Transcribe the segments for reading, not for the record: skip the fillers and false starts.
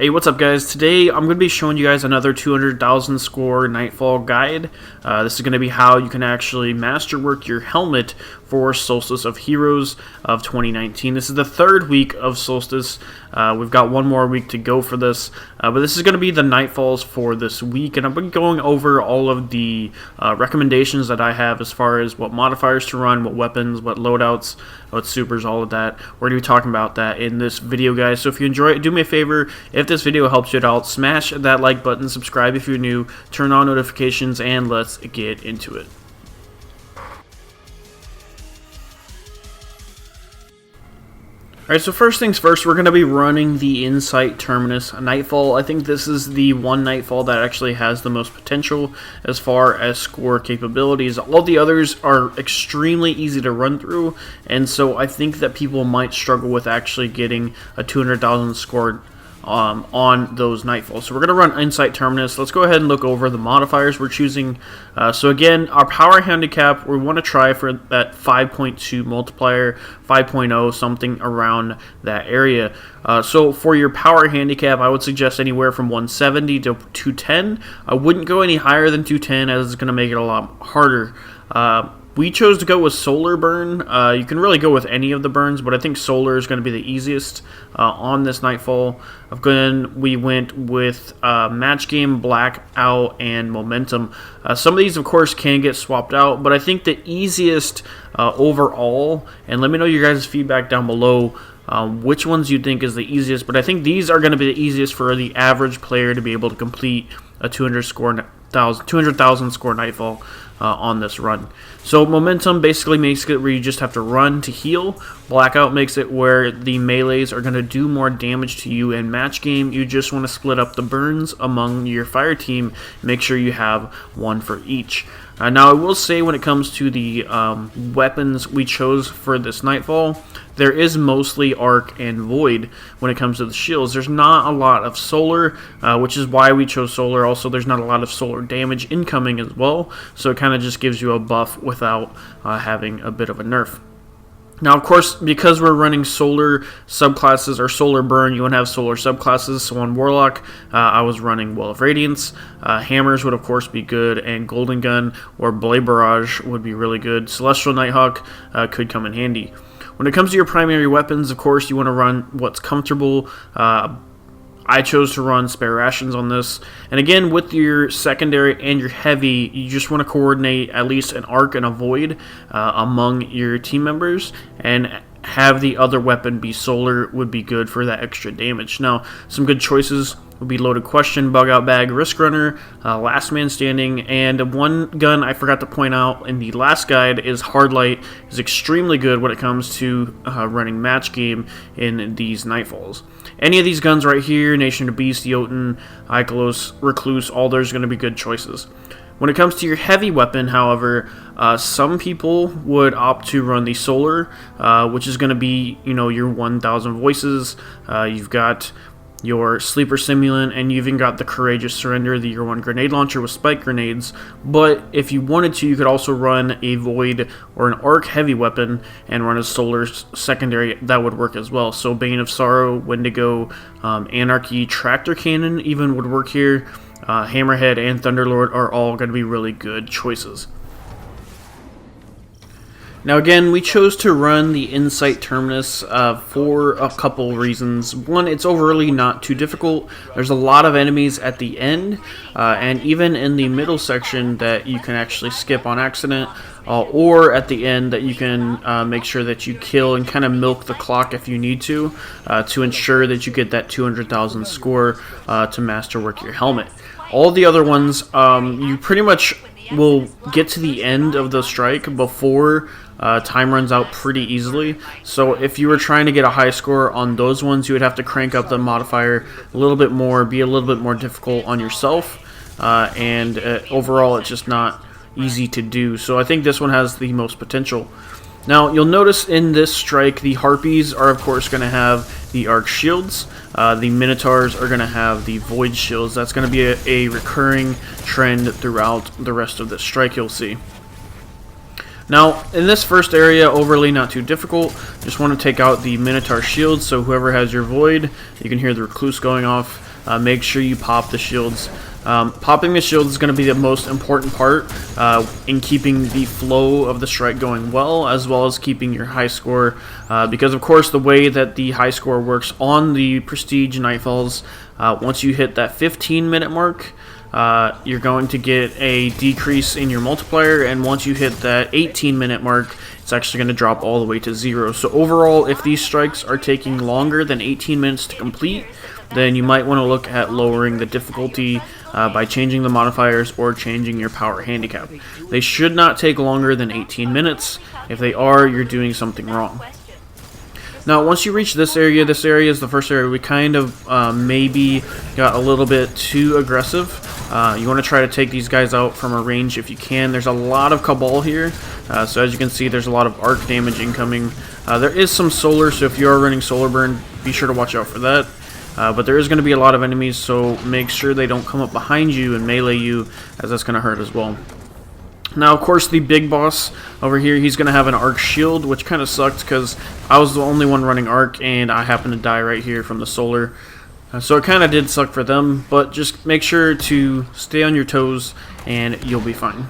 Hey, what's up guys? Today I'm going to be showing you guys another 200,000 score Nightfall guide. This is going to be how you can actually masterwork your helmet for Solstice of Heroes of 2019. This is the third week of Solstice. We've got one more week to go for this, but this is going to be the Nightfalls for this week, and I've been going over all of the recommendations that I have as far as what modifiers to run, what weapons, what loadouts, what supers, all of that. We're going to be talking about that in this video, guys. So if you enjoy it, do me a favor. If this video helps you out, smash that like button, subscribe if you're new, turn on notifications, and let's get into it. Alright, so first things first, we're going to be running the Insight Terminus Nightfall. I think this is the one Nightfall that actually has the most potential as far as score capabilities. All the others are extremely easy to run through, and so I think that people might struggle with actually getting a 200,000 score on those Nightfalls. So we're going to run Insight Terminus. Let's go ahead and look over the modifiers we're choosing. So again, our power handicap, we want to try for that 5.2 multiplier, 5.0, something around that area. So for your power handicap, I would suggest anywhere from 170 to 210. I wouldn't go any higher than 210 as it's going to make it a lot harder. We chose to go with Solar Burn. You can really go with any of the burns, but I think Solar is going to be the easiest on this Nightfall. We went with Match Game, Blackout, and Momentum. Some of these, of course, can get swapped out, but I think the easiest overall, and let me know your guys' feedback down below, which ones you think is the easiest, but I think these are going to be the easiest for the average player to be able to complete a 200,000 score Nightfall on this run. So Momentum basically makes it where you just have to run to heal. Blackout makes it where the melees are going to do more damage to you. In Match Game, you just want to split up the burns among your fire team. Make sure you have one for each. Now I will say, when it comes to the weapons we chose for this Nightfall, there is mostly Arc and Void when it comes to the shields. There's not a lot of Solar, which is why we chose Solar. Also, there's not a lot of Solar damage incoming as well, so it kind of just gives you a buff without having a bit of a nerf. Now, of course, because we're running Solar subclasses or Solar Burn, you want to have Solar subclasses. So on Warlock, I was running Well of Radiance. Hammers would, of course, be good, and Golden Gun or Blade Barrage would be really good. Celestial Nighthawk could come in handy. When it comes to your primary weapons, of course, you want to run what's comfortable. I chose to run Spare Rations on this. And again, with your secondary and your heavy, you just want to coordinate at least an Arc and a Void among your team members, and have the other weapon be Solar would be good for that extra damage. Now, some good choices would be Loaded Question, Bug Out Bag, Risk Runner, Last Man Standing, and one gun I forgot to point out in the last guide is Hard Light. Is extremely good when it comes to running Match Game in these Nightfalls. Any of these guns right here, Nation of Beast, Jotun, Ikelos, Recluse, all those are going to be good choices. When it comes to your heavy weapon, however, some people would opt to run the Solar, which is going to be, your 1,000 voices. You've got your Sleeper Simulant, and you've even got the Courageous Surrender, the Year 1 grenade launcher with spike grenades. But if you wanted to, you could also run a Void or an Arc heavy weapon and run a Solar secondary. That would work as well. So Bane of Sorrow, Wendigo, Anarchy, Tractor Cannon even would work here. Hammerhead and Thunderlord are all going to be really good choices. Now again, we chose to run the Insight Terminus for a couple reasons. One, it's overly not too difficult. There's a lot of enemies at the end, and even in the middle section that you can actually skip on accident, or at the end that you can make sure that you kill and kind of milk the clock if you need to ensure that you get that 200,000 score to masterwork your helmet. All the other ones, you pretty much will get to the end of the strike before time runs out pretty easily. So if you were trying to get a high score on those ones, you would have to crank up the modifier a little bit more, be a little bit more difficult on yourself, and overall it's just not easy to do. So I think this one has the most potential. Now, you'll notice in this strike, the Harpies are, of course, going to have the Arc Shields. The Minotaurs are going to have the Void Shields. That's going to be a recurring trend throughout the rest of the strike, you'll see. Now, in this first area, overly not too difficult. Just want to take out the Minotaur shield, so whoever has your Void, you can hear the Recluse going off. make sure you pop the shields. Popping the shield is going to be the most important part in keeping the flow of the strike going well as keeping your high score, because of course the way that the high score works on the Prestige Nightfalls, once you hit that 15-minute mark, you're going to get a decrease in your multiplier, and once you hit that 18-minute mark, it's actually going to drop all the way to 0. So overall, if these strikes are taking longer than 18 minutes to complete, then you might want to look at lowering the difficulty by changing the modifiers or changing your power handicap. They should not take longer than 18 minutes. If they are, you're doing something wrong. Now, once you reach this area is the first area we kind of maybe got a little bit too aggressive. You want to try to take these guys out from a range if you can. There's a lot of Cabal here, so as you can see, there's a lot of arc damage incoming. There is some solar, so if you are running solar burn, be sure to watch out for that. But there is going to be a lot of enemies, so make sure they don't come up behind you and melee you, as that's going to hurt as well. Now, of course, the big boss over here, he's going to have an arc shield, which kind of sucked because I was the only one running arc, and I happened to die right here from the solar. So it kind of did suck for them, but just make sure to stay on your toes, and you'll be fine.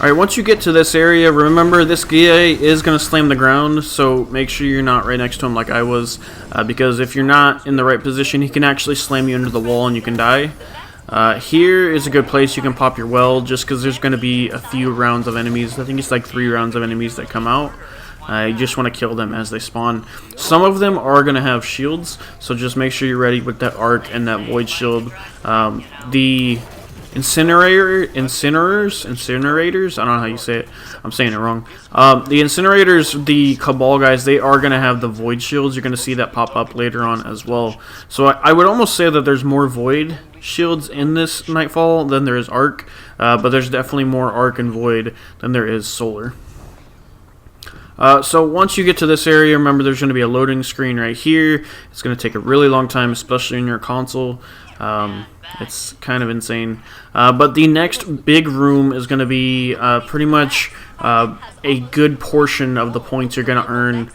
Alright, once you get to this area, remember this guy is going to slam the ground, so make sure you're not right next to him like I was, because if you're not in the right position, he can actually slam you into the wall and you can die. Here is a good place you can pop your well, just because there's going to be a few rounds of enemies. I think it's like 3 rounds of enemies that come out. You just want to kill them as they spawn. Some of them are going to have shields, so just make sure you're ready with that arc and that void shield. The incinerators, I don't know how you say it, I'm saying it wrong. The incinerators, the Cabal guys, they are going to have the void shields. You're going to see that pop up later on as well. So I would almost say that there's more void shields in this Nightfall than there is arc, but there's definitely more arc and void than there is solar. So once you get to this area, remember there's going to be a loading screen right here. It's going to take a really long time, especially in your console. It's kind of insane. But the next big room is going to be pretty much a good portion of the points you're going to earn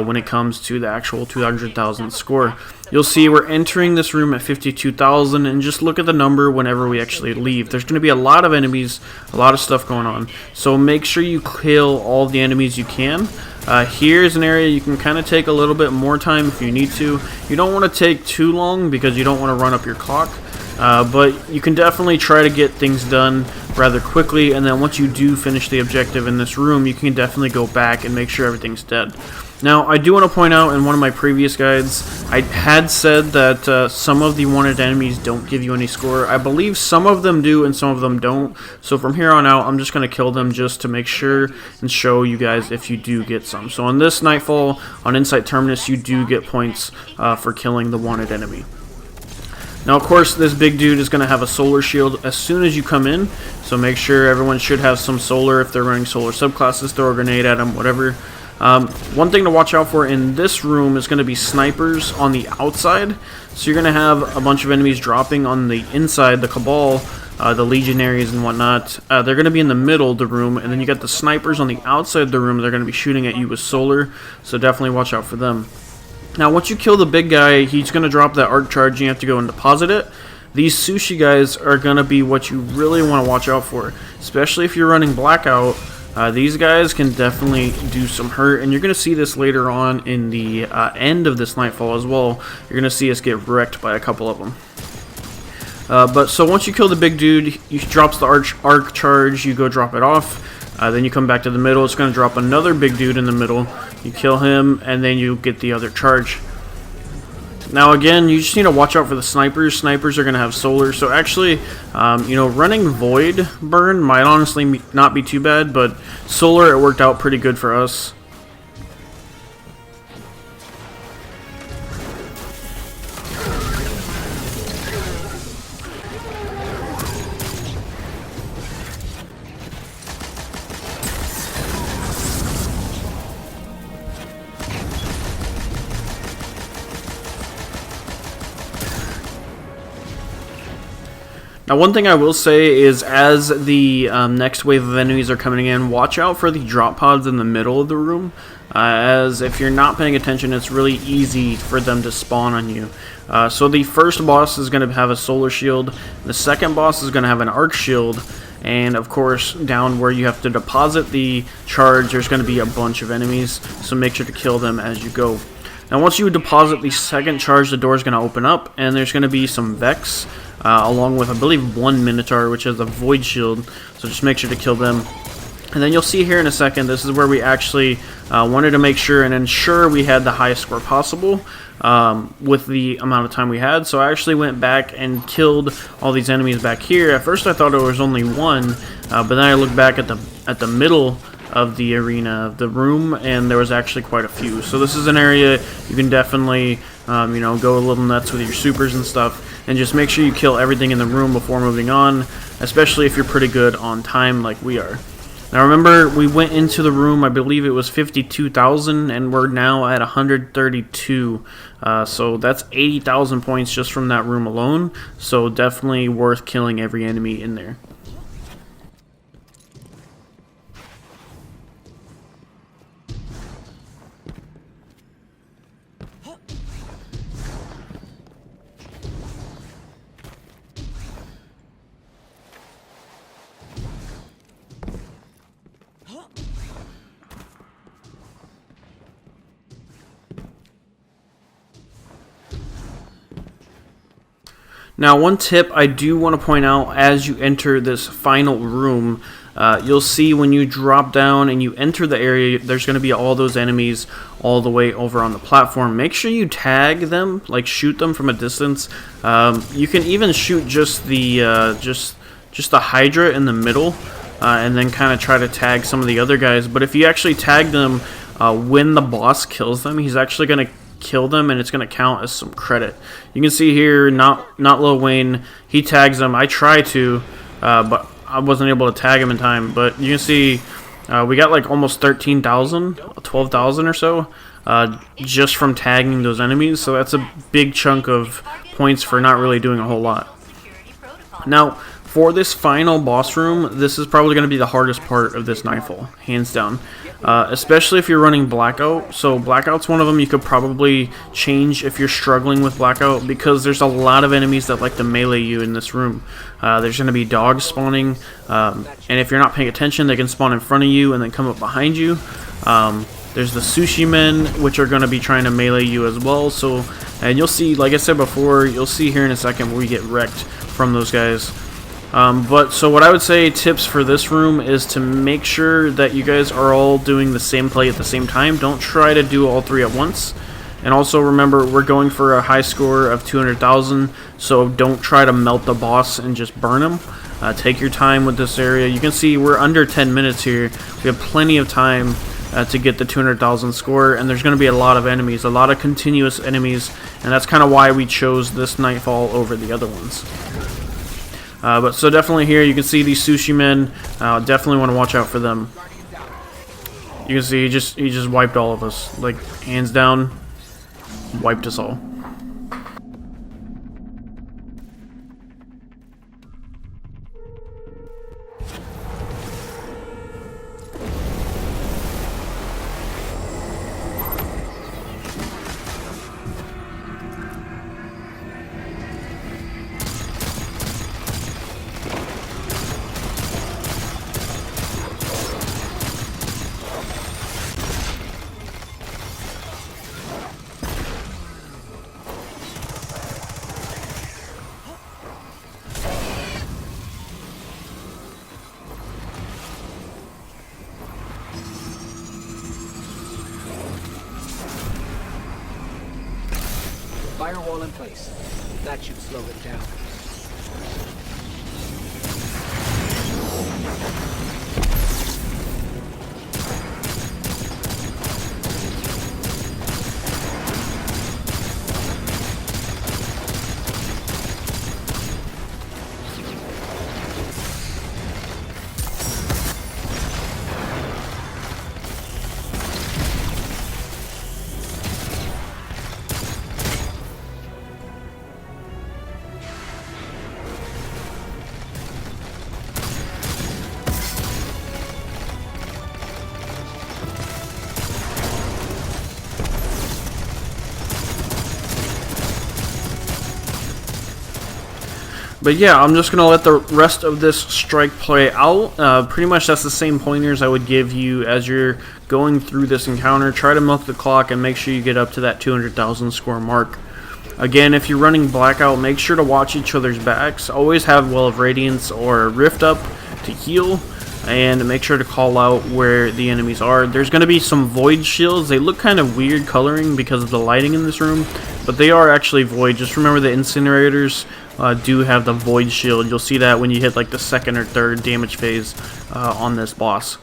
when it comes to the actual 200,000 score. You'll see we're entering this room at 52,000, and just look at the number whenever we actually leave. There's going to be a lot of enemies, a lot of stuff going on. So make sure you kill all the enemies you can. Here's an area you can kind of take a little bit more time if you need to. You don't want to take too long because you don't want to run up your clock. But you can definitely try to get things done rather quickly, and then once you do finish the objective in this room, you can definitely go back and make sure everything's dead. Now, I do want to point out in one of my previous guides, I had said that some of the wanted enemies don't give you any score. I believe some of them do and some of them don't. So from here on out, I'm just going to kill them just to make sure and show you guys if you do get some. So on this Nightfall, on Insight Terminus, you do get points for killing the wanted enemy. Now, of course, this big dude is going to have a solar shield as soon as you come in, so make sure everyone should have some solar. If they're running solar subclasses, throw a grenade at them, whatever. One thing to watch out for in this room is going to be snipers on the outside. So you're going to have a bunch of enemies dropping on the inside, the Cabal, the Legionaries and whatnot. They're going to be in the middle of the room, and then you got the snipers on the outside of the room. They're going to be shooting at you with solar, so definitely watch out for them. Now, once you kill the big guy, he's going to drop that arc charge, and you have to go and deposit it. These sushi guys are going to be what you really want to watch out for, especially if you're running Blackout. These guys can definitely do some hurt, and you're going to see this later on in the end of this Nightfall as well. You're going to see us get wrecked by a couple of them. But so once you kill the big dude, he drops the arc charge, you go drop it off. Then you come back to the middle, it's going to drop another big dude in the middle. You kill him, and then you get the other charge. Now again, you just need to watch out for the snipers. Snipers are going to have solar, so actually, you know, running Void Burn might honestly not be too bad, but solar, it worked out pretty good for us. Now, one thing I will say is as the next wave of enemies are coming in, watch out for the drop pods in the middle of the room, as if you're not paying attention, it's really easy for them to spawn on you. So the first boss is going to have a solar shield, the second boss is going to have an arc shield, and of course down where you have to deposit the charge there's going to be a bunch of enemies, so make sure to kill them as you go. Now once you deposit the second charge, the door is going to open up and there's going to be some Vex along with I believe one Minotaur which has a void shield, so just make sure to kill them. And then you'll see here in a second, this is where we actually wanted to make sure and ensure we had the highest score possible with the amount of time we had. So I actually went back and killed all these enemies back here. At first I thought there was only one, but then I looked back at the middle of the arena, of the room, and there was actually quite a few. So this is an area you can definitely you know, go a little nuts with your supers and stuff, and just make sure you kill everything in the room before moving on, especially if you're pretty good on time like we are. Now remember, we went into the room, I believe it was 52,000, and we're now at 132. So that's 80,000 points just from that room alone, so definitely worth killing every enemy in there. Now, one tip I do want to point out as you enter this final room, you'll see when you drop down and you enter the area, there's going to be all those enemies all the way over on the platform. Make sure you tag them, like shoot them from a distance. You can even shoot just the Hydra in the middle, and then kind of try to tag some of the other guys. But if you actually tag them when the boss kills them, he's actually going to kill them and it's going to count as some credit. You can see here, not Lil Wayne, he tags them. I try to, but I wasn't able to tag him in time. But you can see we got like almost 13,000, 12,000 or so just from tagging those enemies. So that's a big chunk of points for not really doing a whole lot. Now, for this final boss room, this is probably going to be the hardest part of this Nightfall, hands down. Especially if you're running Blackout. So Blackout's one of them you could probably change if you're struggling with Blackout, because there's a lot of enemies that like to melee you in this room. There's going to be dogs spawning, and if you're not paying attention, they can spawn in front of you and then come up behind you. There's the Sushi Men, which are going to be trying to melee you as well. So, and you'll see, like I said before, you'll see here in a second where we get wrecked from those guys. So what I would say, tips for this room is to make sure that you guys are all doing the same play at the same time. Don't try to do all three at once. And also remember, we're going for a high score of 200,000, so don't try to melt the boss and just burn him. Take your time with this area. You can see we're under 10 minutes here. We have plenty of time to get the 200,000 score, and there's going to be a lot of enemies, a lot of continuous enemies, and that's kind of why we chose this Nightfall over the other ones. So definitely here you can see these Sushi Men. Definitely want to watch out for them. You can see he just wiped all of us, like hands down, wiped us all. Firewall in place. That should slow it down. But yeah, I'm just going to let the rest of this strike play out. Pretty much that's the same pointers I would give you as you're going through this encounter. Try to milk the clock and make sure you get up to that 200,000 score mark. Again, if you're running Blackout, make sure to watch each other's backs. Always have Well of Radiance or Rift up to heal, and make sure to call out where the enemies are. There's going to be some Void Shields. They look kind of weird coloring because of the lighting in this room, but they are actually Void. Just remember the Incinerators do have the Void Shield. You'll see that when you hit like the second or third damage phase on this boss.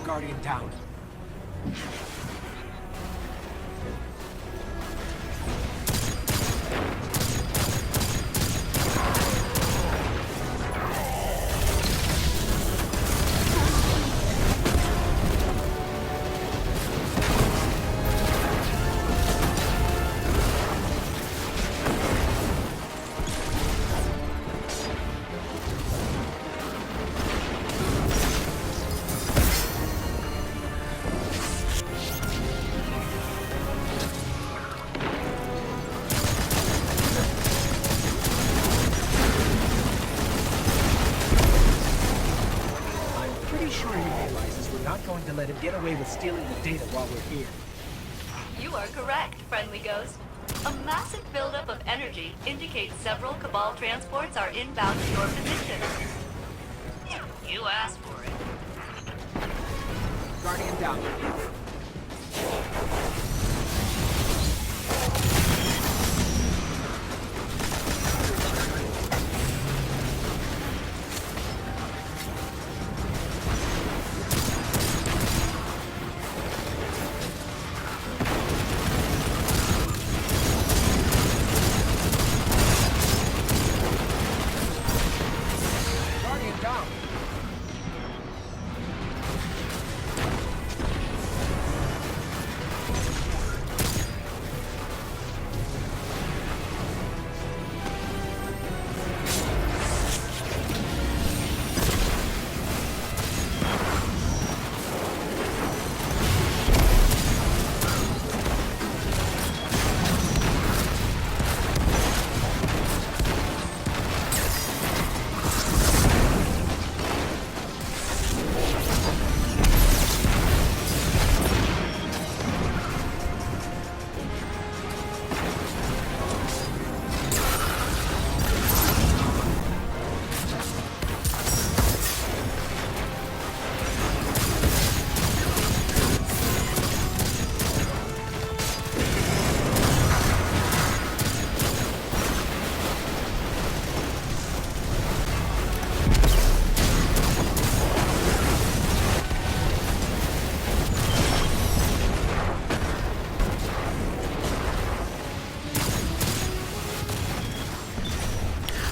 Guardian down. Going to let him get away with stealing the data while we're here. You are correct, friendly ghost. A massive buildup of energy indicates several Cabal transports are inbound to your position. You asked for it. Guardian down.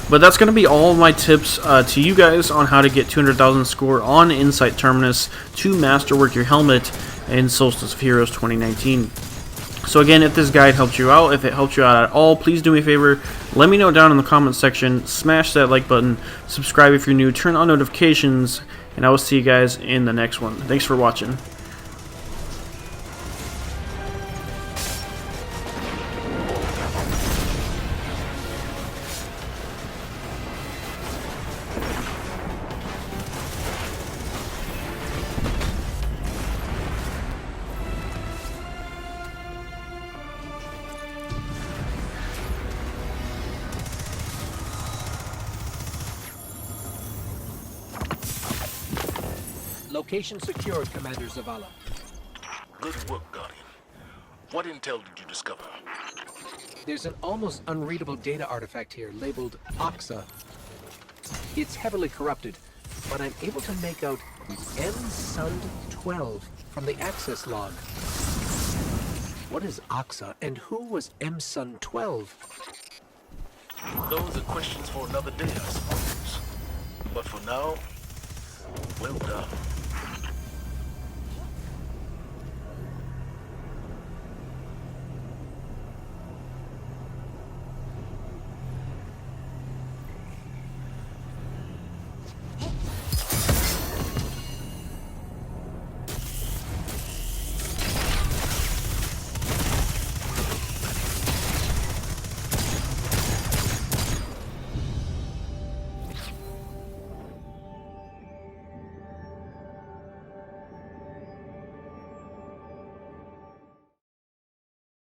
But that's going to be all of my tips to you guys on how to get 200,000 score on Insight Terminus to masterwork your helmet in Solstice of Heroes 2019. So again, if this guide helped you out, if it helped you out at all, please do me a favor, let me know down in the comment section, smash that like button, subscribe if you're new, turn on notifications, and I will see you guys in the next one. Thanks for watching. Location secured, Commander Zavala. Good work, Guardian. What intel did you discover? There's an almost unreadable data artifact here labeled Oxa. It's heavily corrupted, but I'm able to make out M-Sund 12 from the access log. What is Oxa, and who was M-Sund 12? Those are questions for another day, I suppose. But for now, well done.